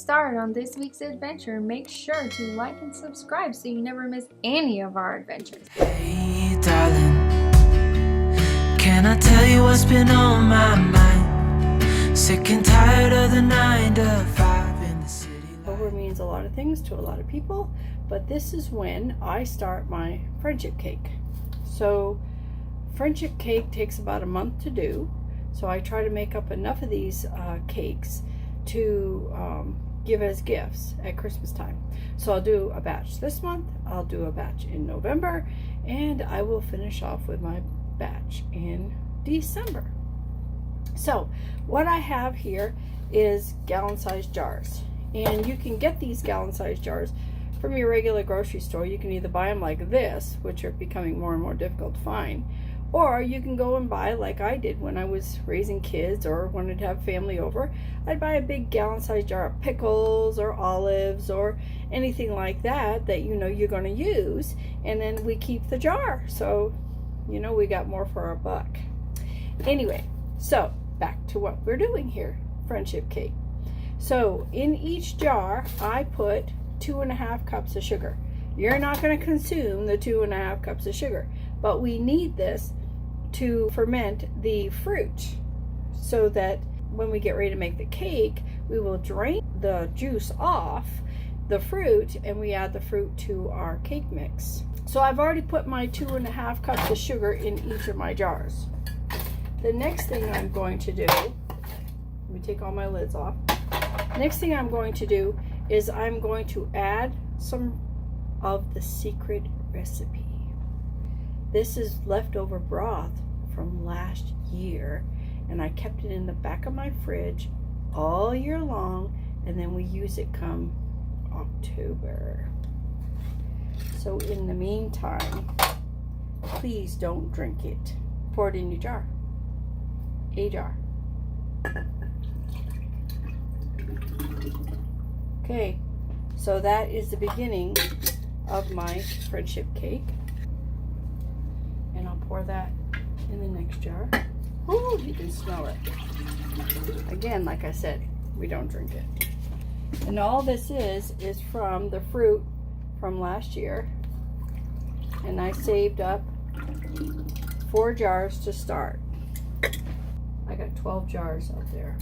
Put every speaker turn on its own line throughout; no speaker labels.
started on this week's adventure, make sure to like and subscribe so you never miss any of our adventures.
Hey darling, can I tell you what's been on my mind? Sick and tired of the 9 to 5 in the city.
October means a lot of things to a lot of people, but this is when I start my friendship cake. So friendship cake takes about a month to do, so I try to make up enough of these cakes to give as gifts at Christmas time. So I'll do a batch this month, I'll do a batch in November, and I will finish off with my batch in December. So what I have here is gallon-sized jars, and you can get these gallon-sized jars from your regular grocery store. You can either buy them like this, which are becoming more and more difficult to find, or you can go and buy like I did when I was raising kids or wanted to have family over. I'd buy a big gallon-sized jar of pickles or olives or anything like that that you know you're going to use, and then we keep the jar, so you know we got more for our buck. Anyway, so back to what we're doing here, friendship cake. So in each jar I put 2.5 cups of sugar. You're not going to consume the 2.5 cups of sugar, but we need this to ferment the fruit so that when we get ready to make the cake, we will drain the juice off the fruit and we add the fruit to our cake mix. So I've already put my 2.5 cups of sugar in each of my jars. The next thing I'm going to do, let me take all my lids off. Next thing I'm going to do is I'm going to add some of the secret recipe. This is leftover broth from last year, and I kept it in the back of my fridge all year long, and then we use it come October. So in the meantime, please don't drink it. Pour it in your jar. A jar. Okay, so that is the beginning of my friendship cake, and I'll pour that in the next jar. Ooh, you can smell it. Again, like I said, we don't drink it. And all this is from the fruit from last year, and I saved up 4 jars to start. I got 12 jars out there.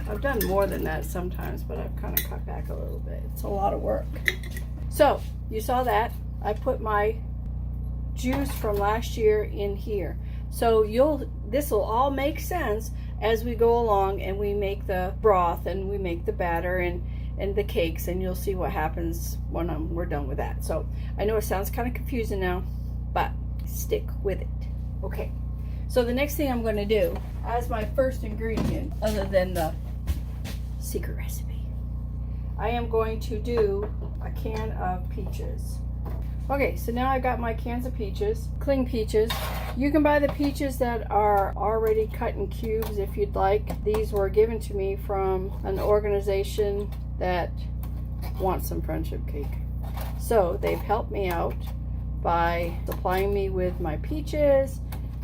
I've done more than that sometimes, but I've kind of cut back a little bit. It's a lot of work. So you saw that I put my juice from last year in here. So this will all make sense as we go along and we make the broth and we make the batter and the cakes, and you'll see what happens when we're done with that. So I know it sounds kind of confusing now, but stick with it. Okay. So the next thing I'm going to do as my first ingredient, other than the secret recipe, I am going to do a can of peaches. Okay, so now I got my cans of peaches, cling peaches. You can buy the peaches that are already cut in cubes if you'd like. These were given to me from an organization that wants some friendship cake. So they've helped me out by supplying me with my peaches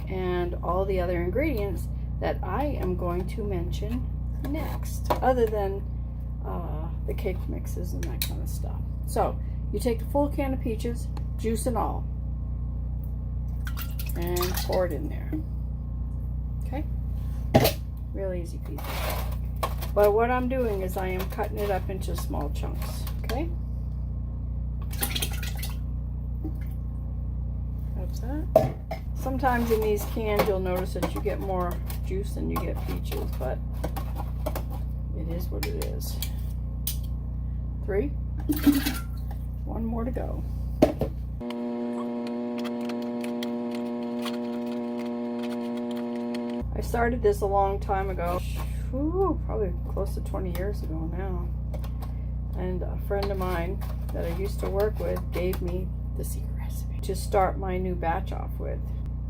and all the other ingredients that I am going to mention next, other than the cake mixes and that kind of stuff. So you take a full can of peaches, juice and all, and pour it in there. Okay, real easy peasy. But what I'm doing is I am cutting it up into small chunks. Okay, that's that. Sometimes in these cans you'll notice that you get more juice than you get peaches, but it is what it is. 3, 1 more to go. I started this a long time ago. Ooh, probably close to 20 years ago now. And a friend of mine that I used to work with gave me the secret recipe to start my new batch off with.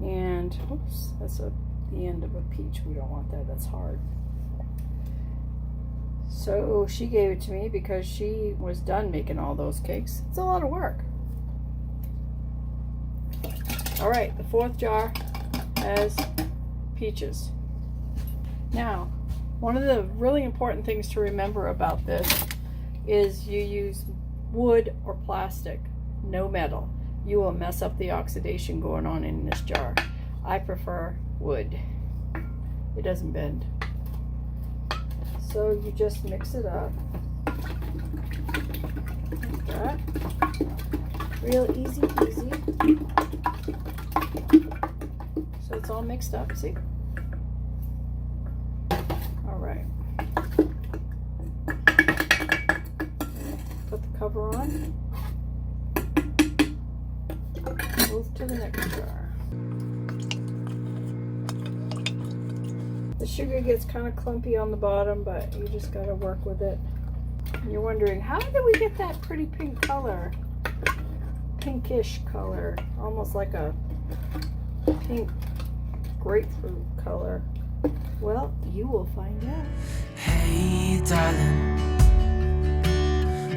And oops, that's the end of a peach. We don't want that, that's hard. So she gave it to me because she was done making all those cakes. It's a lot of work. All right, the 4th jar has peaches. Now, One of the really important things to remember about this is you use wood or plastic, no metal. You will mess up the oxidation going on in this jar. I prefer wood. It doesn't bend. So you just mix it up like that. Real easy peasy. So it's all mixed up, see? All right. Put the cover on. Move to the next jar. The sugar gets kind of clumpy on the bottom, but you just got to work with it. And you're wondering, how did we get that pretty pink color? Pinkish color, almost like a pink grapefruit color. Well, you will find out.
Hey, darling,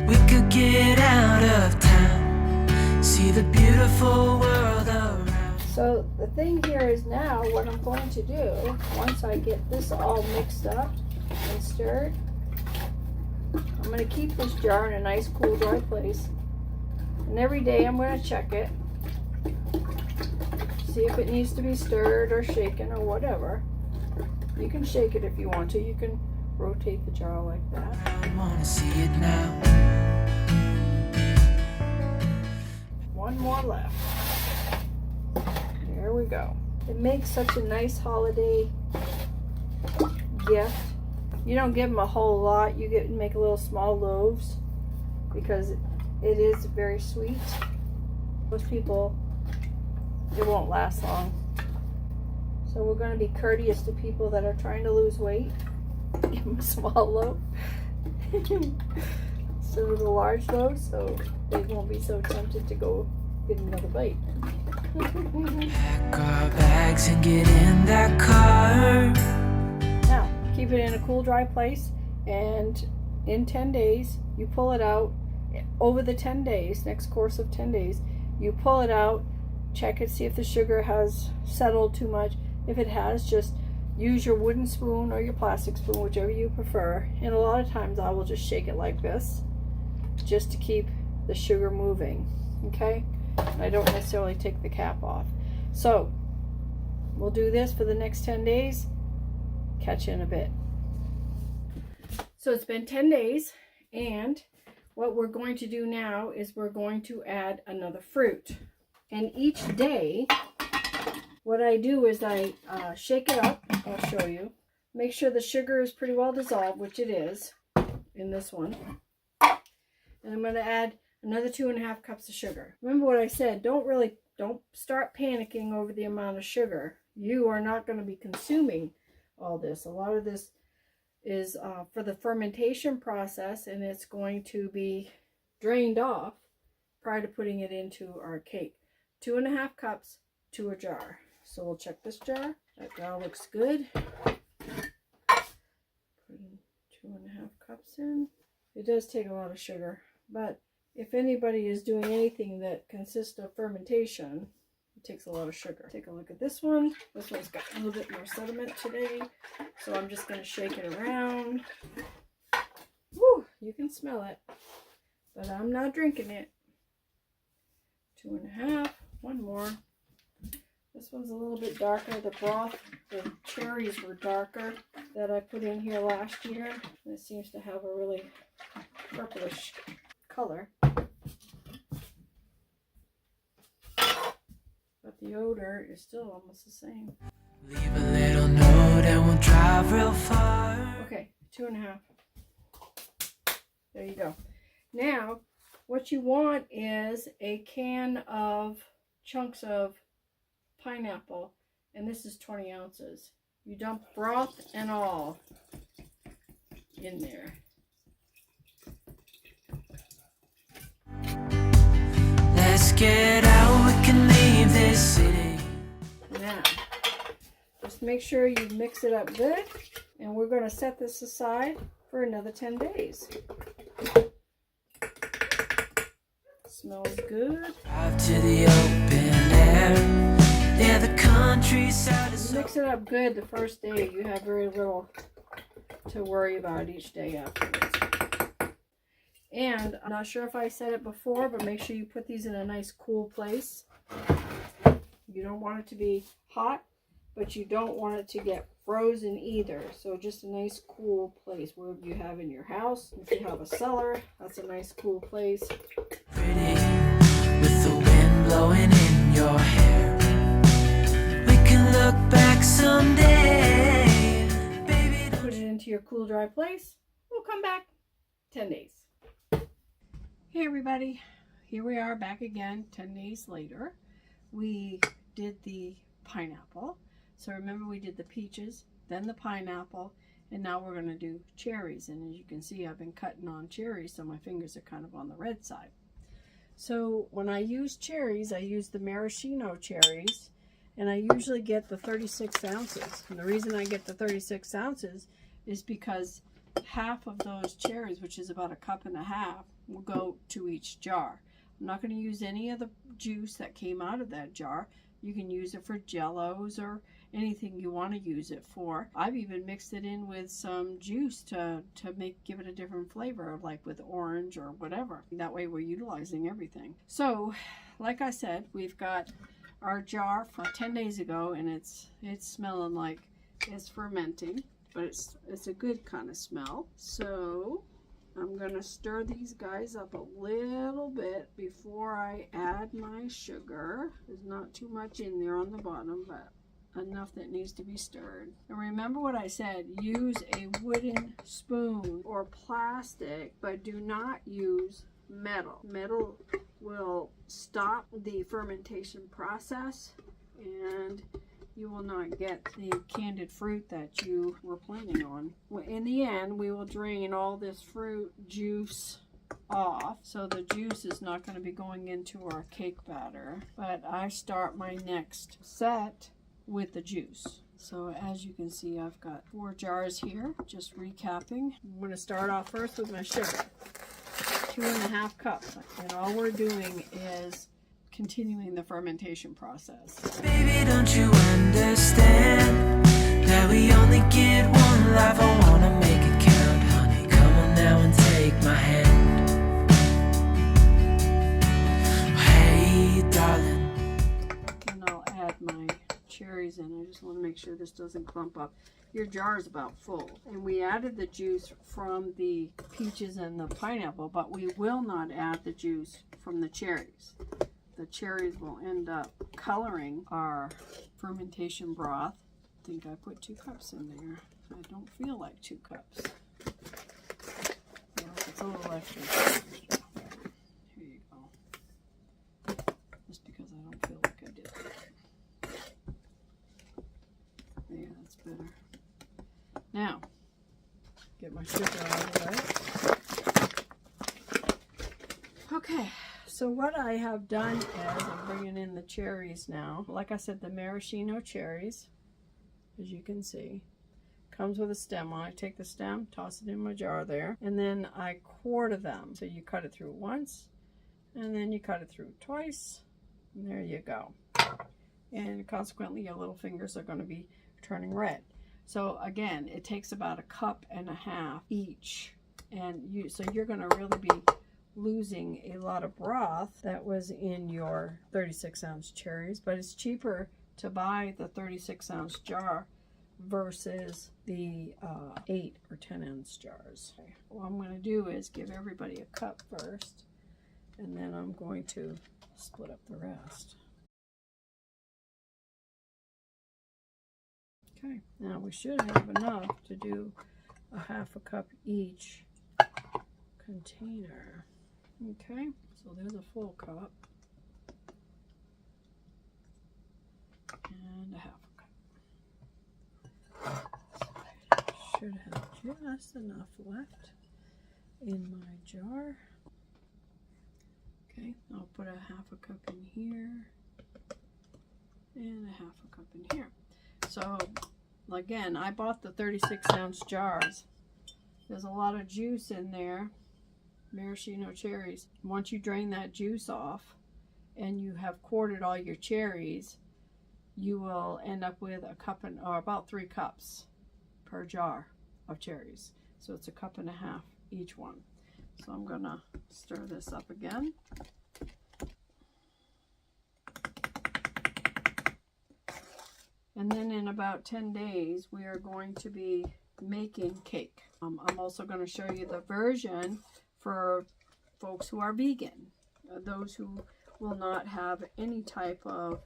we could get out of town, see the beautiful world around.
So the thing here is now what I'm going to do, once I get this all mixed up and stirred, I'm going to keep this jar in a nice cool dry place. And every day I'm going to check it, see if it needs to be stirred or shaken or whatever. You can shake it if you want to. You can rotate the jar like that.
I wanna see it now.
One more left. There we go. It makes such a nice holiday gift. You don't give them a whole lot. You make little small loaves because it is very sweet. Most people, it won't last long. So we're going to be courteous to people that are trying to lose weight. Give them a small loaf instead of the large loaf, so they won't be so tempted to go get another bite.
Pack our bags and get in that car.
Now, keep it in a cool, dry place, and in 10 days, you pull it out. Over the 10 days, next course of 10 days, you pull it out, check it, see if the sugar has settled too much. If it has, just use your wooden spoon or your plastic spoon, whichever you prefer. And a lot of times I will just shake it like this, just to keep the sugar moving, okay? And I don't necessarily take the cap off. So, we'll do this for the next 10 days. Catch you in a bit. So it's been 10 days, and what we're going to do now is we're going to add another fruit. And each day, what I do is I shake it up. I'll show you. Make sure the sugar is pretty well dissolved, which it is in this one. And I'm going to add another 2.5 cups of sugar. Remember what I said, don't start panicking over the amount of sugar. You are not going to be consuming all this. A lot of this is for the fermentation process, and it's going to be drained off prior to putting it into our cake. 2.5 cups to a jar. So we'll check this jar. That jar looks good. Putting 2.5 cups in. It does take a lot of sugar, but if anybody is doing anything that consists of fermentation, it takes a lot of sugar. Take a look at this one. This one's got a little bit more sediment today, so I'm just going to shake it around. Woo! You can smell it, but I'm not drinking it. 2.5. One more. This one's a little bit darker. The broth, the cherries were darker that I put in here last year. And it seems to have a really purplish color. But the odor is still almost the same.
Leave a little note and we'll drive real far.
Okay, 2.5. There you go. Now, what you want is a can of chunks of pineapple, and this is 20 ounces. You dump broth and all in there.
Let's get out, we can leave this city.
Now, just make sure you mix it up good, and we're going to set this aside for another 10 days. Smells good.
Drive to the open air. Yeah, the countryside is
Mix it up good the first day. You have very little to worry about each day afterwards. And I'm not sure if I said it before, but make sure you put these in a nice cool place. You don't want it to be hot, but you don't want it to get frozen either. So just a nice cool place, wherever you have in your house. If you have a cellar, that's a nice cool place.
Pretty, with the wind blowing in your hair. We can look back someday. Baby,
Put it into your cool, dry place. We'll come back 10 days. Hey everybody, here we are back again 10 days later. We did the pineapple. So remember, we did the peaches, then the pineapple, and now we're going to do cherries. And as you can see, I've been cutting on cherries, so my fingers are kind of on the red side. So when I use cherries, I use the maraschino cherries, and I usually get the 36 ounces. And the reason I get the 36 ounces is because half of those cherries, which is about 1.5 cups, will go to each jar. I'm not going to use any of the juice that came out of that jar. You can use it for jellos or anything you want to use it for. I've even mixed it in with some juice to give it a different flavor, like with orange or whatever. That way we're utilizing everything. So, like I said, we've got our jar from 10 days ago, and it's smelling like it's fermenting, but it's a good kind of smell. So I'm gonna stir these guys up a little bit before I add my sugar. There's not too much in there on the bottom, but enough that needs to be stirred. And remember what I said, use a wooden spoon or plastic, but do not use metal. Metal will stop the fermentation process, and you will not get the candied fruit that you were planning on. In the end, we will drain all this fruit juice off, so the juice is not going to be going into our cake batter. But I start my next set with the juice. So as you can see, I've got 4 jars here. Just recapping, I'm going to start off first with my sugar, 2.5 cups, and all we're doing is continuing the fermentation process.
baby, don't you understand that we only get one life? I wanna make it count, honey. Come on now and take my hand. Hey, darling.
And I'll add my cherries in. I just want to make sure this doesn't clump up. Your jar is about full. And we added the juice from the peaches and the pineapple, but we will not add the juice from the cherries. The cherries will end up coloring our fermentation broth. I think I put 2 cups in there. I don't feel like 2 cups. Well, it's a little extra. Here you go. Just because I don't feel like I did that. Yeah, that's better. Now, get my sugar out of the way. Okay. So what I have done is I'm bringing in the cherries now. Like I said, the maraschino cherries, as you can see, comes with a stem on. I take the stem, toss it in my jar there, and then I quarter them. So you cut it through once, and then you cut it through twice, and there you go. And consequently, your little fingers are going to be turning red. So again, it takes about 1.5 cups each, and so you're going to really be losing a lot of broth that was in your 36-ounce cherries, but it's cheaper to buy the 36-ounce jar versus the 8 or 10-ounce jars. Okay. What I'm going to do is give everybody a cup first, and then I'm going to split up the rest. Okay, now we should have enough to do a 1/2 cup each container. Okay, so there's a full cup and a 1/2 cup. So I should have just enough left in my jar. Okay, I'll put a 1/2 cup in here and a 1/2 cup in here. So again, I bought the 36-ounce jars. There's a lot of juice in there. Maraschino cherries. Once you drain that juice off and you have quartered all your cherries, you will end up with 1 cup or about 3 cups per jar of cherries. So it's 1.5 cups each one. So I'm gonna stir this up again. And then in about 10 days, we are going to be making cake. I'm also going to show you the version for folks who are vegan, those who will not have any type of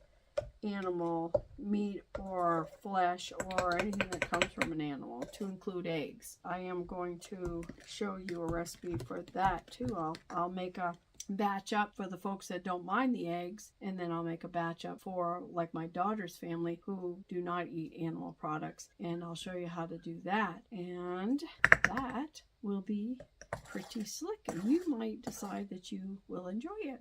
animal meat or flesh or anything that comes from an animal, to include eggs. I am going to show you a recipe for that too. I'll make a batch up for the folks that don't mind the eggs, and then I'll make a batch up for like my daughter's family who do not eat animal products, and I'll show you how to do that, and that will be pretty slick, and you might decide that you will enjoy it,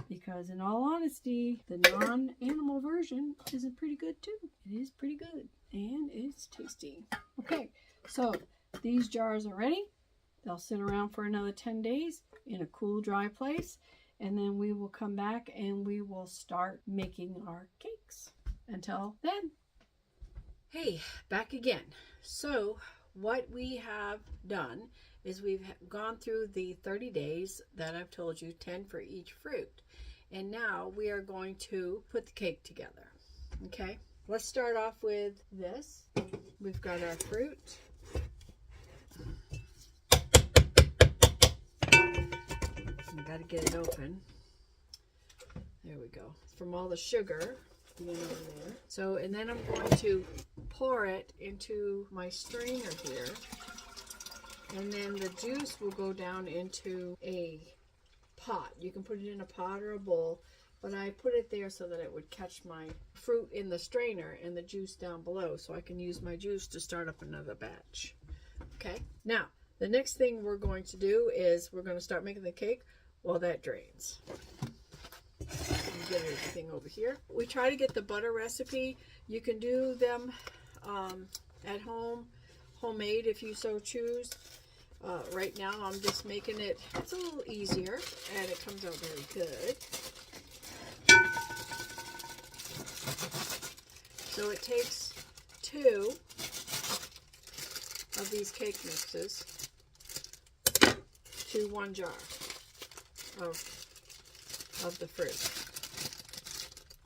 because in all honesty, the non-animal version is pretty good too. It is pretty good and it's tasty. Okay, so these jars are ready. They'll sit around for another 10 days in a cool, dry place, and then we will come back and we will start making our cakes. Until then. Hey, back again. So what we have done is we've gone through the 30 days that I've told you, 10 for each fruit. And now we are going to put the cake together. Okay, let's start off with this. We've got our fruit. Got to get it open. There we go. From all the sugar being over there. So, and then I'm going to pour it into my strainer here. And then the juice will go down into a pot. You can put it in a pot or a bowl, but I put it there so that it would catch my fruit in the strainer and the juice down below, so I can use my juice to start up another batch. Okay, now the next thing we're going to do is we're going to start making the cake while that drains. Get everything over here. We try to get the butter recipe. You can do them at home, homemade if you so choose. Right now I'm just making it, it's a little easier and it comes out very good. So it takes 2 of these cake mixes to 1 jar of the fruit.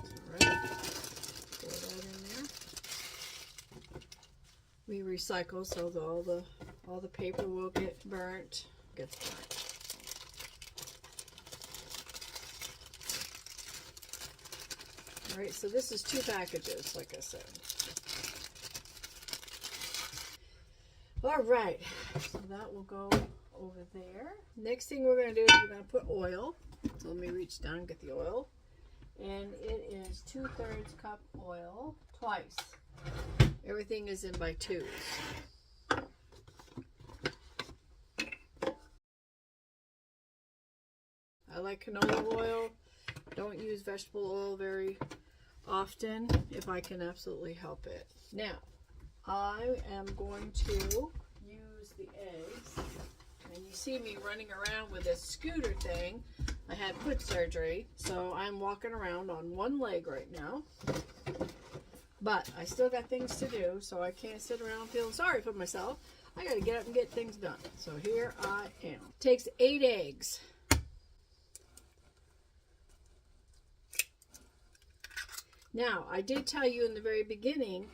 Alright, pour that in there. We recycle so that all the paper will get burnt. Gets burnt. Alright, so this is 2 packages, like I said. Alright, so that will go over there. Next thing we're going to do is we're going to put oil. So let me reach down and get the oil. And it is 2/3 cup oil twice. Everything is in by 2s. I like canola oil. Don't use vegetable oil very often if I can absolutely help it. Now, I am going to use the eggs. And you see me running around with this scooter thing. I had foot surgery, so I'm walking around on 1 leg right now. But I still got things to do, so I can't sit around feeling sorry for myself. I gotta get up and get things done. So here I am. Takes 8 eggs. Now, I did tell you in the very beginning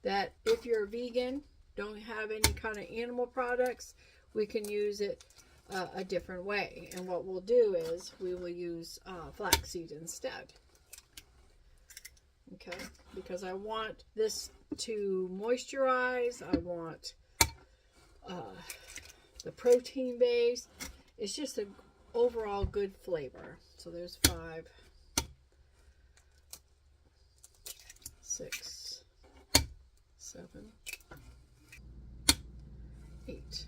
that if you're vegan, don't have any kind of animal products, we can use it a different way. And what we'll do is we will use flaxseed instead. Okay, because I want this to moisturize. I want the protein base. It's just an overall good flavor. So there's 5, 6, 7, 8.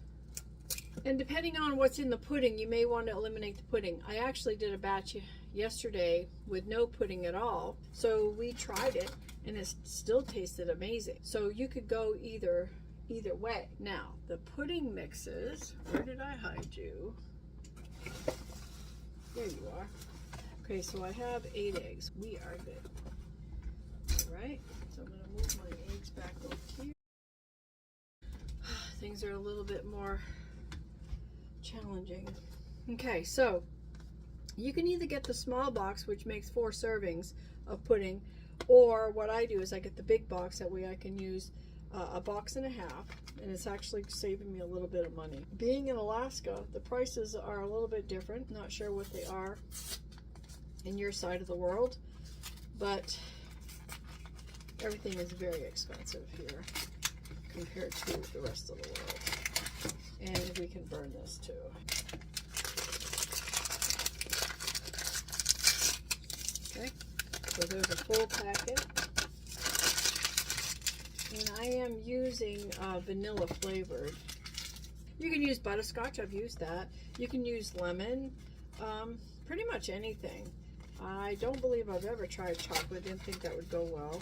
And depending on what's in the pudding, you may want to eliminate the pudding. I actually did a batch yesterday with no pudding at all. So we tried it and it still tasted amazing. So you could go either way. Now, the pudding mixes, where did I hide you? There you are. Okay, so I have 8 eggs. We are good. All right, so I'm going to move my eggs back over here. things are a little bit more challenging. Okay, so you can either get the small box, which makes 4 servings of pudding, or what I do is I get the big box. That way I can use a box and a half, and it's actually saving me a little bit of money. Being in Alaska, the prices are a little bit different. Not sure what they are in your side of the world, but everything is very expensive here compared to the rest of the world. And we can burn this too. Okay, so there's a full packet. And I am using vanilla flavored. You can use butterscotch, I've used that. You can use lemon, pretty much anything. I don't believe I've ever tried chocolate, didn't think that would go well.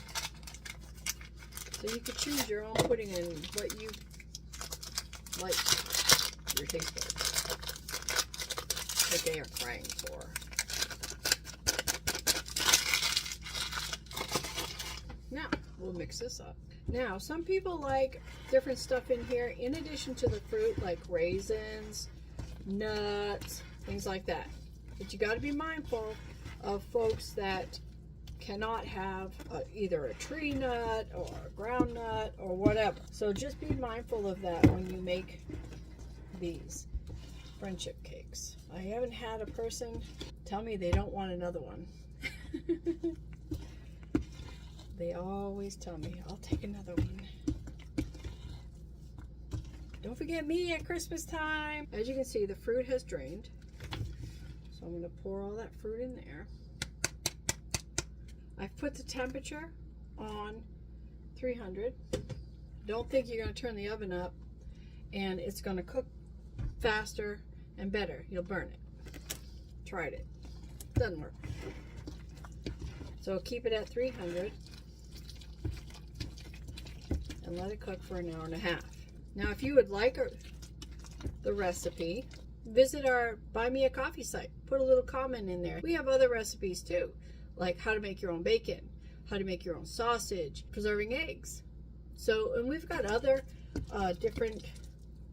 So you could choose your own pudding and what you like, your taste buds, what they are crying for. Now, we'll mix this up. Now, some people like different stuff in here in addition to the fruit, like raisins, nuts, things like that. But you got to be mindful of folks that cannot have either a tree nut or a ground nut or whatever. So just be mindful of that when you make these friendship cakes. I haven't had a person tell me they don't want another one. They always tell me, I'll take another one. Don't forget me at Christmas time. As you can see, the fruit has drained. So I'm going to pour all that fruit in there. I've put the temperature on 300. Don't think you're going to turn the oven up and it's going to cook faster and better. You'll burn it. Tried it. Doesn't work. So keep it at 300. And let it cook for an hour and a half. Now, if you would like the recipe, visit our Buy Me a Coffee site. Put a little comment in there. We have other recipes too, like how to make your own bacon, how to make your own sausage, preserving eggs. So, and we've got other different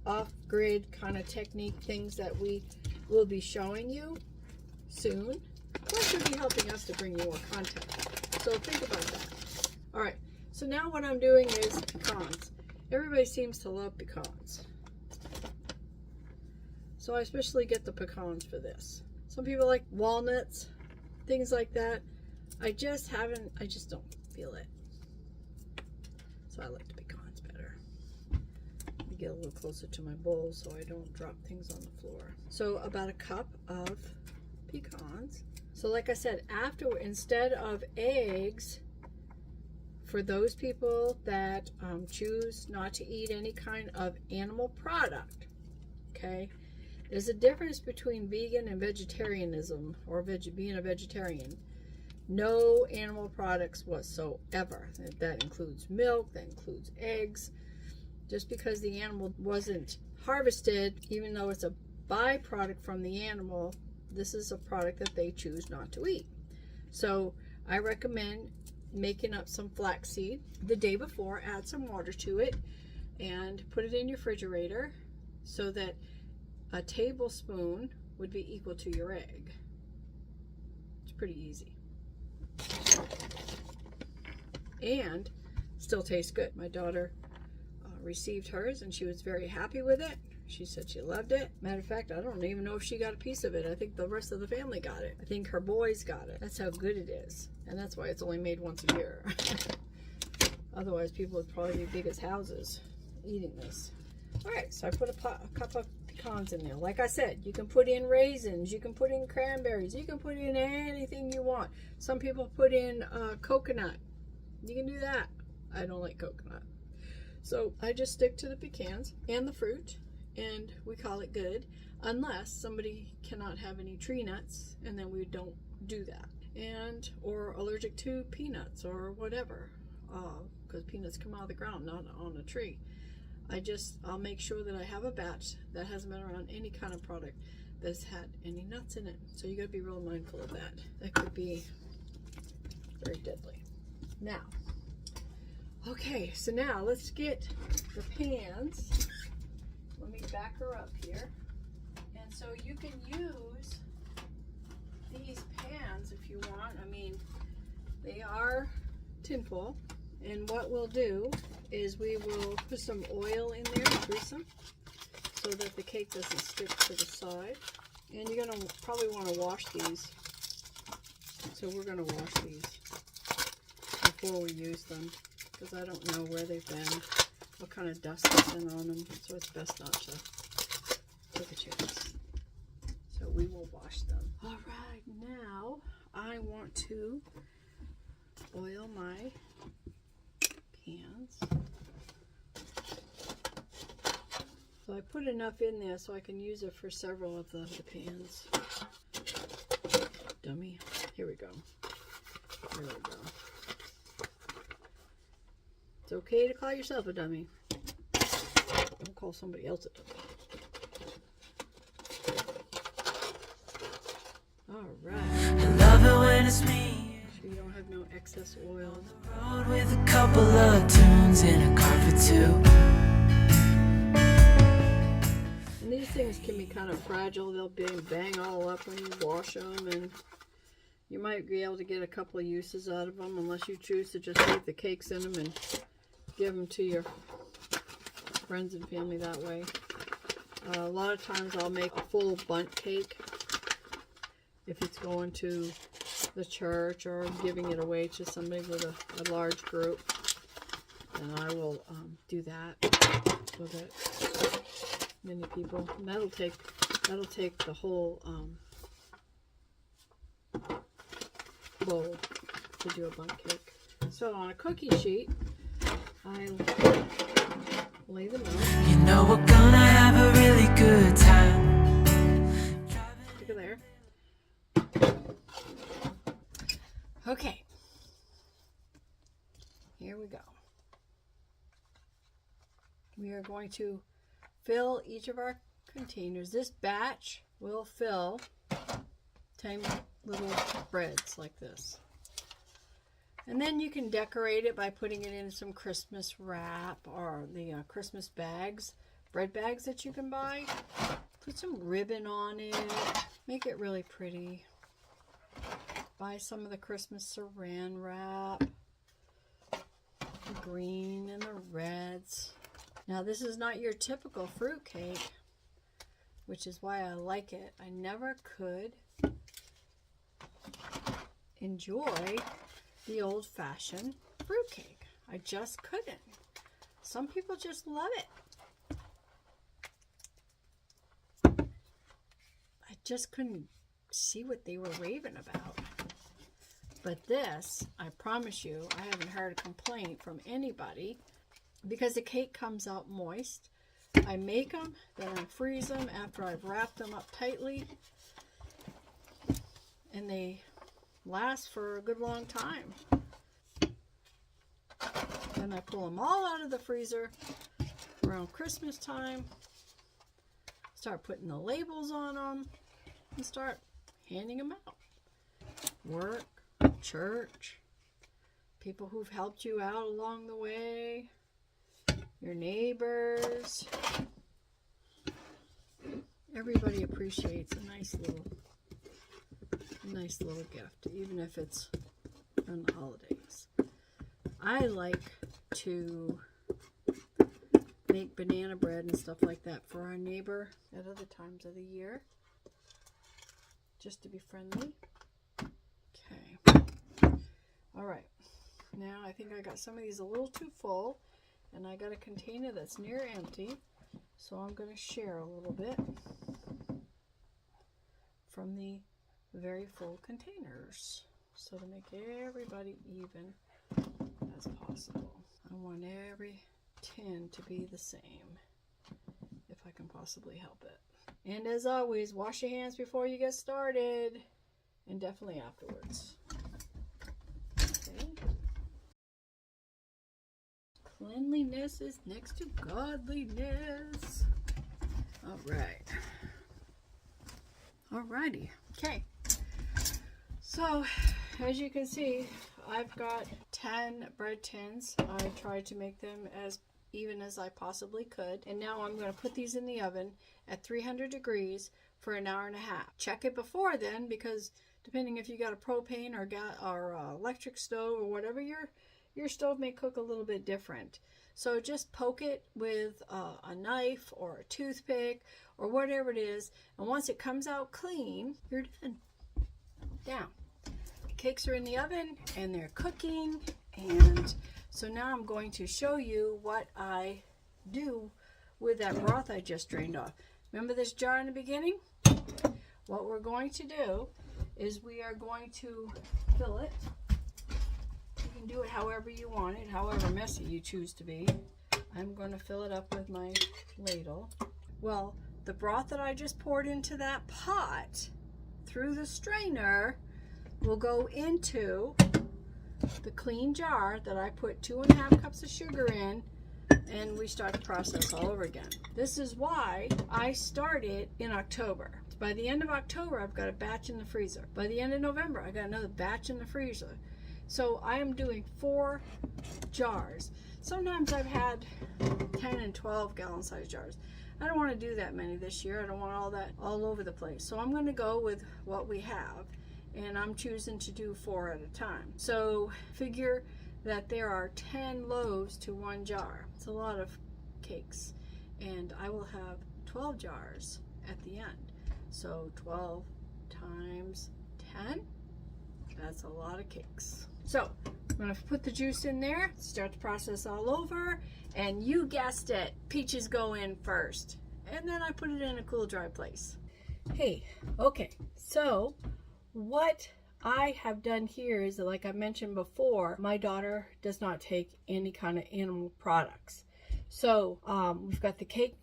off-grid kind of technique things that we will be showing you soon. Plus, you'll be helping us to bring you more content. So think about that. All right. So now what I'm doing is pecans. Everybody seems to love pecans. So I especially get the pecans for this. Some people like walnuts, things like that. I just don't feel it. So I like the pecans better. Let me get a little closer to my bowl so I don't drop things on the floor. So about a cup of pecans. So like I said, instead of eggs, for those people that choose not to eat any kind of animal product, okay, there's a difference between vegan and vegetarianism, or being a vegetarian. No animal products whatsoever. That includes milk, that includes eggs. Just because the animal wasn't harvested, even though it's a byproduct from the animal, this is a product that they choose not to eat. So I recommend making up some flaxseed the day before, add some water to it, and put it in your refrigerator so that a tablespoon would be equal to your egg. It's pretty easy. And still tastes good. My daughter received hers and she was very happy with it. She said she loved it. Matter of fact, I don't even know if she got a piece of it. I think the rest of the family got it. I think her boys got it. That's how good it is. And that's why it's only made once a year. Otherwise, people would probably be big as houses eating this. All right, so I put a cup of pecans in there. Like I said, you can put in raisins. You can put in cranberries. You can put in anything you want. Some people put in coconut. You can do that. I don't like coconut. So I just stick to the pecans and the fruit. And we call it good, unless somebody cannot have any tree nuts, and then we don't do that. Or allergic to peanuts or whatever, because peanuts come out of the ground, not on a tree. I'll make sure that I have a batch that hasn't been around any kind of product that's had any nuts in it. So you got to be real mindful of that. That could be very deadly. Now, okay, so now let's get the pans me back her up here. And so you can use these pans if you want. I mean, they are tinfoil. And what we'll do is we will put some oil in there and grease them so that the cake doesn't stick to the side. And you're going to probably want to wash these. So we're going to wash these before we use them, because I don't know where they've been, what kind of dust has been on them, so it's best not to take a chance. So we will wash them. All right, now I want to oil my pans. So I put enough in there so I can use it for several of the pans. Dummy. Here we go. There we go. It's okay to call yourself a dummy. Don't call somebody else a dummy. Alright.
I love it when it's me.
Make sure you don't have no excess oil.
On the road with a couple of tunes and a car for two.
And these things can be kind of fragile. They'll bang all up when you wash them, and you might be able to get a couple of uses out of them unless you choose to just leave the cakes in them and give them to your friends and family that way. A lot of times I'll make a full bundt cake if it's going to the church or giving it away to somebody with a large group. And I will do that so that many people. And that'll take the whole bowl to do a bundt cake. So on a cookie sheet, I lay them out.
You know we're gonna have a really good time.
Stick it there. Okay. Here we go. We are going to fill each of our containers. This batch will fill 10 little breads like this. And then you can decorate it by putting it in some Christmas wrap or the Christmas bags, bread bags that you can buy. Put some ribbon on it. Make it really pretty. Buy some of the Christmas saran wrap. The green and the reds. Now this is not your typical fruit cake, which is why I like it. I never could enjoy the old-fashioned fruitcake. I just couldn't. Some people just love it. I just couldn't see what they were raving about. But this, I promise you, I haven't heard a complaint from anybody because the cake comes out moist. I make them, then I freeze them after I've wrapped them up tightly, and they last for a good long time. Then I pull them all out of the freezer around Christmas time, start putting the labels on them, and start handing them out. Work, church, people who've helped you out along the way, your neighbors. Everybody appreciates a nice little gift, even if it's on the holidays. I like to make banana bread and stuff like that for our neighbor at other times of the year, just to be friendly. Okay. All right. Now I think I got some of these a little too full, and I got a container that's near empty, so I'm going to share a little bit from the very full containers, so to make everybody even as possible. I want every tin to be the same if I can possibly help it. And as always, wash your hands before you get started, and definitely afterwards. Okay. Cleanliness is next to godliness. All right. Alrighty. Okay. So, as you can see, I've got 10 bread tins. I tried to make them as even as I possibly could. And now I'm going to put these in the oven at 300 degrees for an hour and a half. Check it before then, because depending if you got a propane or electric stove or whatever, your stove may cook a little bit different. So just poke it with a knife or a toothpick or whatever it is, and once it comes out clean, you're done. Down. The cakes are in the oven and they're cooking, and so now I'm going to show you what I do with that broth I just drained off. Remember this jar in the beginning? What we're going to do is we are going to fill it. You can do it however you want it, however messy you choose to be. I'm going to fill it up with my ladle. Well, the broth that I just poured into that pot through the strainer will go into the clean jar that I put 2.5 cups of sugar in, and we start the process all over again. This is why I started in October. By the end of October, I've got a batch in the freezer. By the end of November, I got another batch in the freezer. So I am doing 4 jars. Sometimes I've had 10 and 12 gallon size jars. I don't want to do that many this year. I don't want all that all over the place. So I'm going to go with what we have, and I'm choosing to do 4 at a time. So figure that there are 10 loaves to 1 jar. It's a lot of cakes, and I will have 12 jars at the end. So 12 times 10, that's a lot of cakes. So I'm going to put the juice in there, start the process all over, and you guessed it, peaches go in first. And then I put it in a cool, dry place. Hey, okay, so what I have done here is that, like I mentioned before, my daughter does not take any kind of animal products. So we've got the cake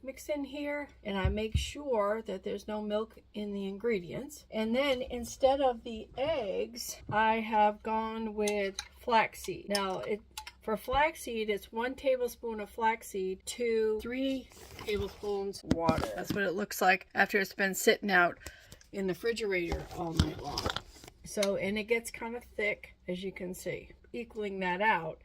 mix in here, and I make sure that there's no milk in the ingredients. And then instead of the eggs, I have gone with flaxseed. Now for flaxseed, it's 1 tablespoon of flaxseed to 3 tablespoons water. That's what it looks like after it's been sitting out in the refrigerator all night long. So, and it gets kind of thick, as you can see. Equaling that out,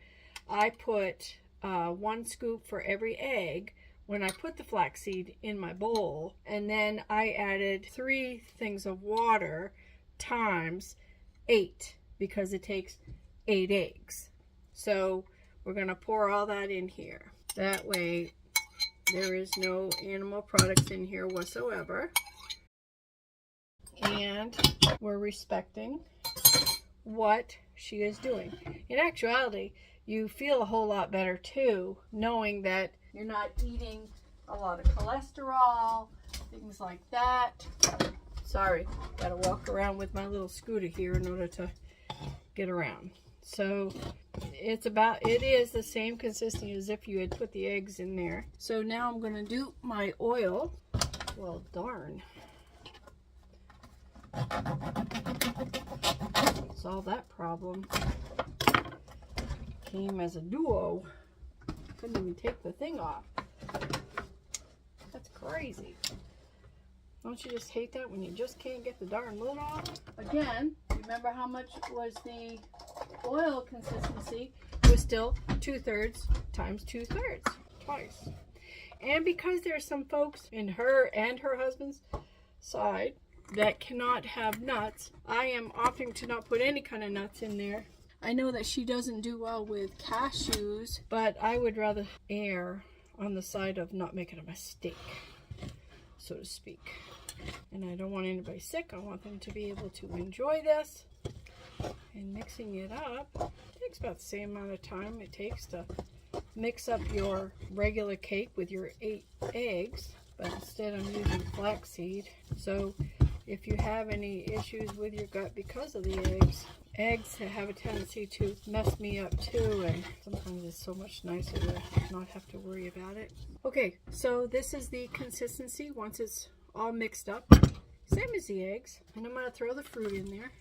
I put 1 scoop for every egg when I put the flaxseed in my bowl, and then I added 3 things of water times 8, because it takes 8 eggs. So we're going to pour all that in here. That way there is no animal products in here whatsoever. And we're respecting what she is doing. In actuality, you feel a whole lot better too, knowing that you're not eating a lot of cholesterol, things like that. Sorry, gotta walk around with my little scooter here in order to get around. So it is the same consistency as if you had put the eggs in there. So now I'm gonna do my oil. Well, darn. Solve that problem. Came as a duo. Couldn't even take the thing off. That's crazy. Don't you just hate that when you just can't get the darn lid off? Again, remember how much was the oil consistency? It was still 2/3 times 2/3, twice. And because there's some folks in her and her husband's side that cannot have nuts, I am opting to not put any kind of nuts in there. I know that she doesn't do well with cashews, but I would rather err on the side of not making a mistake, so to speak. And I don't want anybody sick. I want them to be able to enjoy this. And mixing it up takes about the same amount of time it takes to mix up your regular cake with your 8 eggs, but instead I'm using flaxseed. So if you have any issues with your gut because of the eggs have a tendency to mess me up too, and sometimes it's so much nicer to not have to worry about it. Okay, so this is the consistency once it's all mixed up, same as the eggs. And I'm going to throw the fruit in there,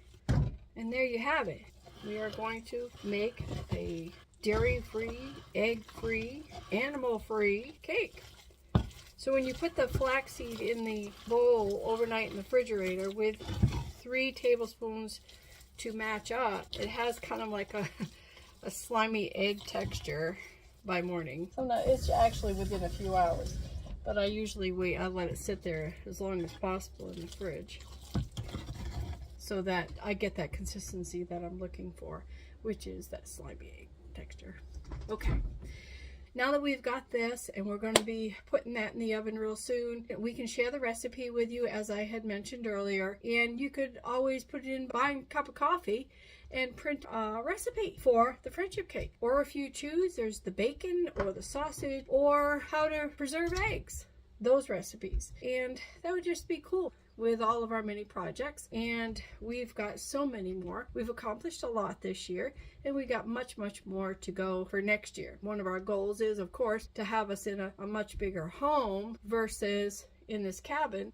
and there you have it. We are going to make a dairy-free, egg-free, animal-free cake. So when you put the flaxseed in the bowl overnight in the refrigerator with 3 tablespoons to match up, it has kind of like a slimy egg texture, by morning. Sometimes it's actually within a few hours, but I usually wait. I let it sit there as long as possible in the fridge so that I get that consistency that I'm looking for, which is that slimy egg texture. Okay. Now that we've got this, and we're going to be putting that in the oven real soon, we can share the recipe with you as I had mentioned earlier, and you could always put it in, buy a cup of coffee and print a recipe for the friendship cake. Or if you choose, there's the bacon or the sausage or how to preserve eggs, those recipes. And that would just be cool with all of our mini projects, and we've got so many more. We've accomplished a lot this year, and we got much more to go for next year. One of our goals is, of course, to have us in a much bigger home versus in this cabin,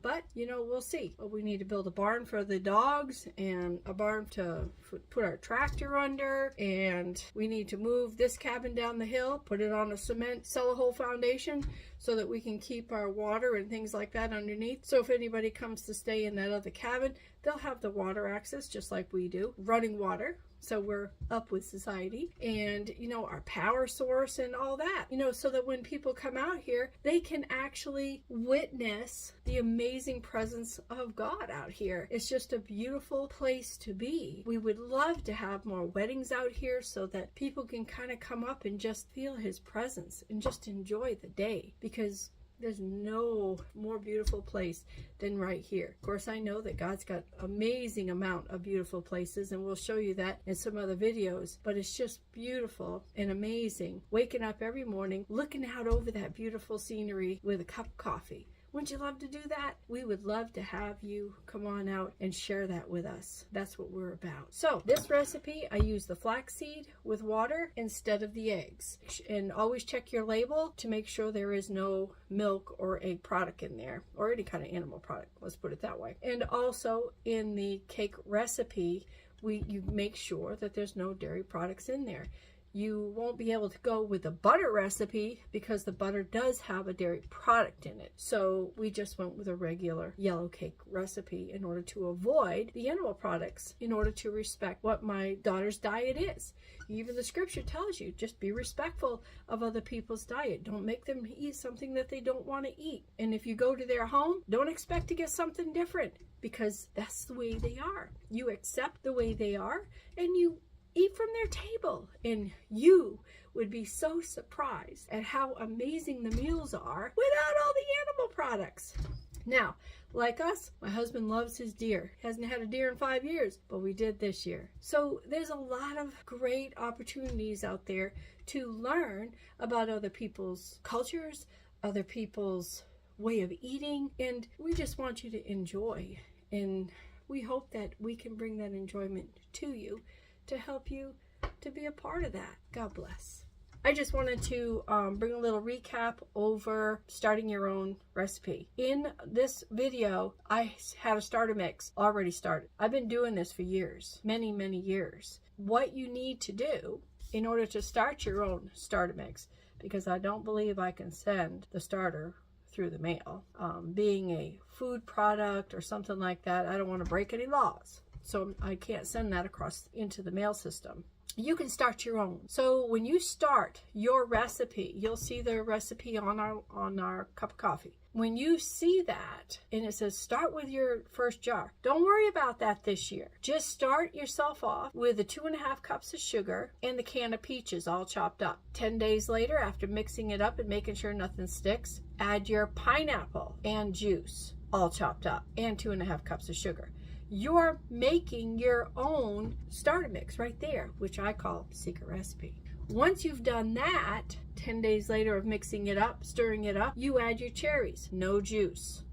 but you know, we'll see. We need to build a barn for the dogs and a barn to put our tractor under, and we need to move this cabin down the hill, put it on a cement cellar hole foundation so that we can keep our water and things like that underneath. So if anybody comes to stay in that other cabin, they'll have the water access just like we do, running water. So we're up with society, and you know, our power source and all that, you know, so that when people come out here, they can actually witness the amazing presence of God out here. It's just a beautiful place to be. We would love to have more weddings out here so that people can kind of come up and just feel his presence and just enjoy the day, because there's no more beautiful place than right here. Of course, I know that God's got amazing amount of beautiful places, and we'll show you that in some other videos, but it's just beautiful and amazing. Waking up every morning, looking out over that beautiful scenery with a cup of coffee. Wouldn't you love to do that? We would love to have you come on out and share that with us. That's what we're about. So this recipe, I use the flaxseed with water instead of the eggs. And always check your label to make sure there is no milk or egg product in there, or any kind of animal product, let's put it that way. And also in the cake recipe, you make sure that there's no dairy products in there. You won't be able to go with the butter recipe because the butter does have a dairy product in it. So we just went with a regular yellow cake recipe in order to avoid the animal products, in order to respect what my daughter's diet is. Even the scripture tells you, just be respectful of other people's diet. Don't make them eat something that they don't want to eat. And if you go to their home, don't expect to get something different, because that's the way they are. You accept the way they are, and you eat from their table, and you would be so surprised at how amazing the meals are without all the animal products. Now, like us, my husband loves his deer. Hasn't had a deer in 5 years, but we did this year. So there's a lot of great opportunities out there to learn about other people's cultures, other people's way of eating, and we just want you to enjoy. And we hope that we can bring that enjoyment to you, to help you to be a part of that. God bless. I just wanted to bring a little recap over starting your own recipe. In this video, I had a starter mix already started. I've been doing this for years, many years. What you need to do in order to start your own starter mix, because I don't believe I can send the starter through the mail. Being a food product or something like that, I don't want to break any laws. So I can't send that across into the mail system. You can start your own. So when you start your recipe, you'll see the recipe on our cup of coffee. When you see that and it says start with your first jar, don't worry about that this year. Just start yourself off with the 2.5 cups of sugar and the can of peaches all chopped up. 10 days later, after mixing it up and making sure nothing sticks, add your pineapple and juice all chopped up and 2.5 cups of sugar. You're making your own starter mix right there, which I call secret recipe. Once you've done that, 10 days later of mixing it up, stirring it up, you add your cherries. No juice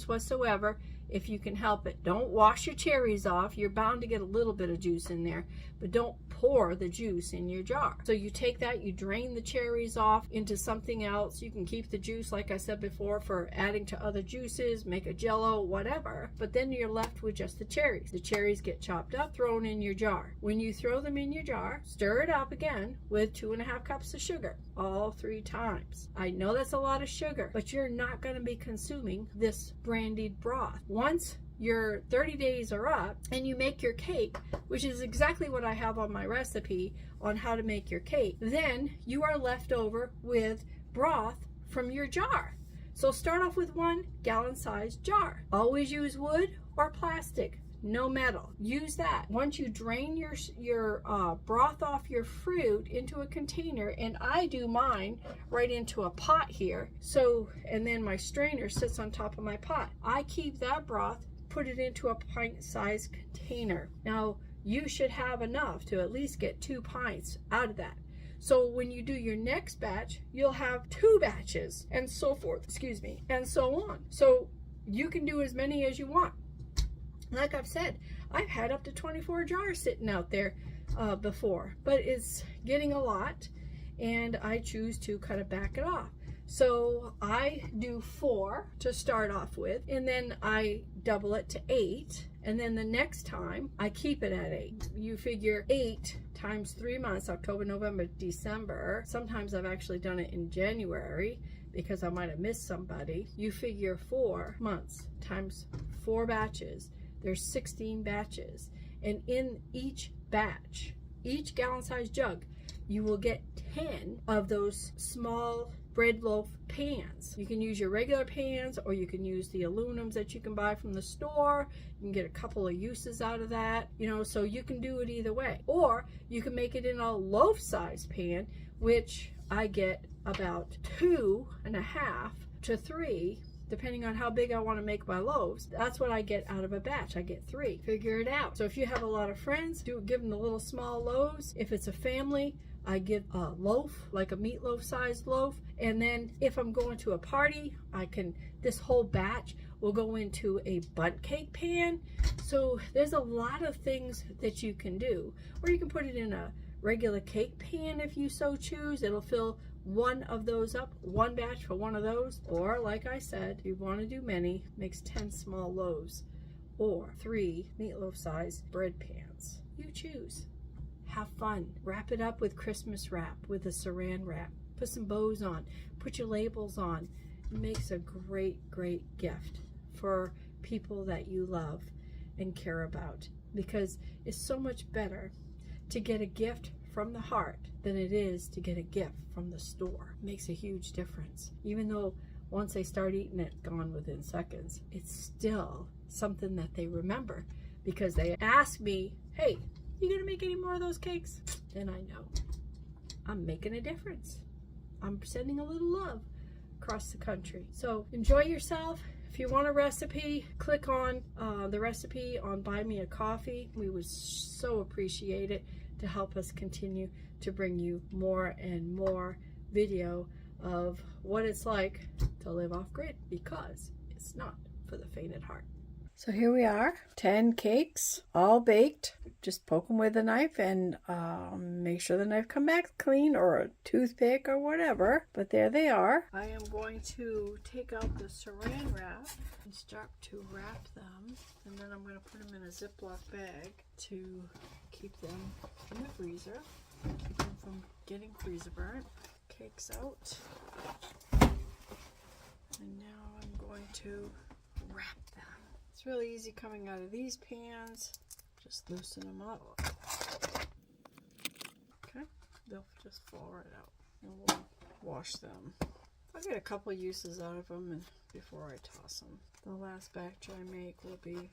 whatsoever if you can help it. Don't wash your cherries off. You're bound to get a little bit of juice in there, but don't pour the juice in your jar. So you take that, you drain the cherries off into something else. You can keep the juice, like I said before, for adding to other juices, make a jello, whatever, but then you're left with just the cherries. The cherries get chopped up, thrown in your jar. When you throw them in your jar, stir it up again with 2.5 cups of sugar, all 3 times. I know that's a lot of sugar, but you're not going to be consuming this brandied broth. Once your 30 days are up and you make your cake, which is exactly what I have on my recipe on how to make your cake, then you are left over with broth from your jar. So start off with 1 gallon sized jar. Always use wood or plastic, no metal. Use that. Once you drain your broth off your fruit into a container, and I do mine right into a pot here, so, and then my strainer sits on top of my pot. I keep that broth, put it into a pint-sized container. Now, you should have enough to at least get 2 pints out of that. So when you do your next batch, you'll have 2 batches and so forth, excuse me, and so on. So you can do as many as you want. Like I've said, I've had up to 24 jars sitting out there before, but it's getting a lot and I choose to kind of back it off. So I do 4 to start off with, and then I double it to 8, and then the next time I keep it at 8. You figure 8 times 3 months, October, November, December. Sometimes I've actually done it in January because I might have missed somebody. You figure 4 months times 4 batches. There's 16 batches, and in each batch, each gallon-sized jug, you will get 10 of those small bread loaf pans. You can use your regular pans, or you can use the aluminums that you can buy from the store. You can get a couple of uses out of that, you know, so you can do it either way. Or you can make it in a loaf-sized pan, which I get about 2.5 to 3, depending on how big I want to make my loaves. That's what I get out of a batch. I get 3. Figure it out. So if you have a lot of friends, give them the little small loaves. If it's a family, I give a loaf, like a meatloaf sized loaf. And then if I'm going to a party, this whole batch will go into a bundt cake pan. So there's a lot of things that you can do. Or you can put it in a regular cake pan if you so choose. It'll fill 1 of those up, 1 batch for 1 of those. Or like I said, if you want to do many, makes 10 small loaves or 3 meatloaf sized bread pans. You choose. Have fun. Wrap it up with Christmas wrap, with a saran wrap. Put some bows on. Put your labels on. It makes a great, great gift for people that you love and care about, because it's so much better to get a gift from the heart than it is to get a gift from the store. It makes a huge difference. Even though once they start eating it, gone within seconds, it's still something that they remember, because they ask me, hey, you gonna make any more of those cakes? And I know I'm making a difference. I'm sending a little love across the country. So enjoy yourself. If you want a recipe, click on the recipe on Buy Me a Coffee. We would so appreciate it to help us continue to bring you more and more video of what it's like to live off grid, because it's not for the faint at heart. So here we are, 10 cakes, all baked. Just poke them with a knife and make sure the knife come back clean, or a toothpick or whatever. But there they are. I am going to take out the saran wrap and start to wrap them. And then I'm going to put them in a Ziploc bag to keep them in the freezer. Keep them from getting freezer burnt. Cakes out. And now I'm going to wrap them. It's really easy coming out of these pans. Just loosen them up. Okay, they'll just fall right out. And we'll wash them. I'll get a couple uses out of them before I toss them. The last batch I make will be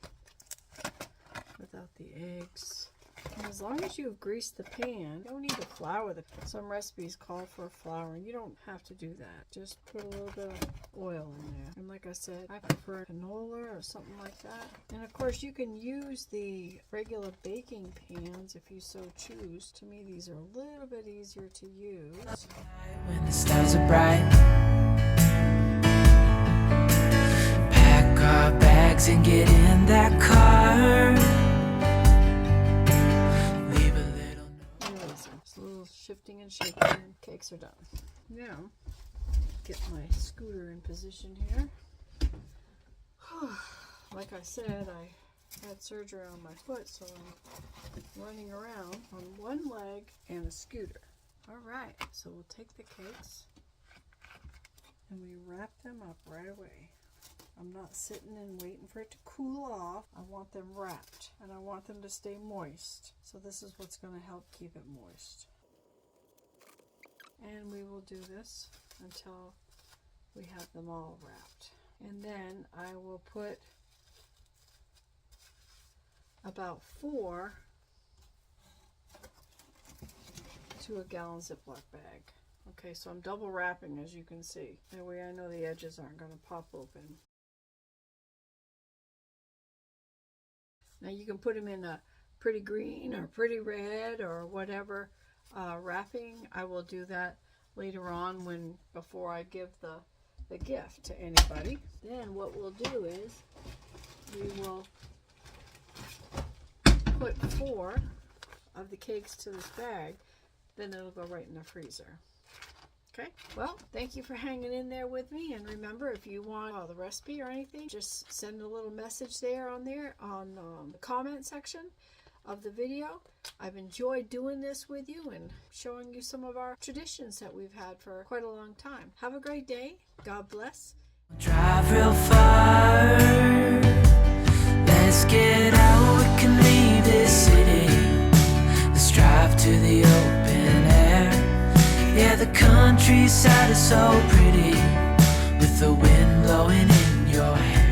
without the eggs. And as long as you've greased the pan, you don't need to flour the pan. Some recipes call for flouring. You don't have to do that. Just put a little bit of oil in there. And like I said, I prefer canola or something like that. And of course, you can use the regular baking pans if you so choose. To me, these are a little bit easier to use.
When the stars are bright, pack our bags and get in that car.
Shifting and shaking, and cakes are done. Now, get my scooter in position here. Like I said, I had surgery on my foot, so I'm running around on one leg and a scooter. Alright, so we'll take the cakes and we wrap them up right away. I'm not sitting and waiting for it to cool off. I want them wrapped and I want them to stay moist. So this is what's going to help keep it moist. And we will do this until we have them all wrapped. And then I will put about 4 to a gallon Ziploc bag. Okay, so I'm double wrapping, as you can see. That way I know the edges aren't going to pop open. Now you can put them in a pretty green or pretty red or whatever wrapping. I will do that later on before I give the gift to anybody. Then what we'll do is we will put 4 of the cakes to this bag. Then it'll go right in the freezer. Okay, well, thank you for hanging in there with me. And remember, if you want the recipe or anything, just send a little message there on the comment section of the video. I've enjoyed doing this with you and showing you some of our traditions that we've had for quite a long time. Have a great day. God bless.
Drive real far. Let's get out. We can leave this city. Let's drive to the open air. Yeah, the countryside is so pretty with the wind blowing in your hair.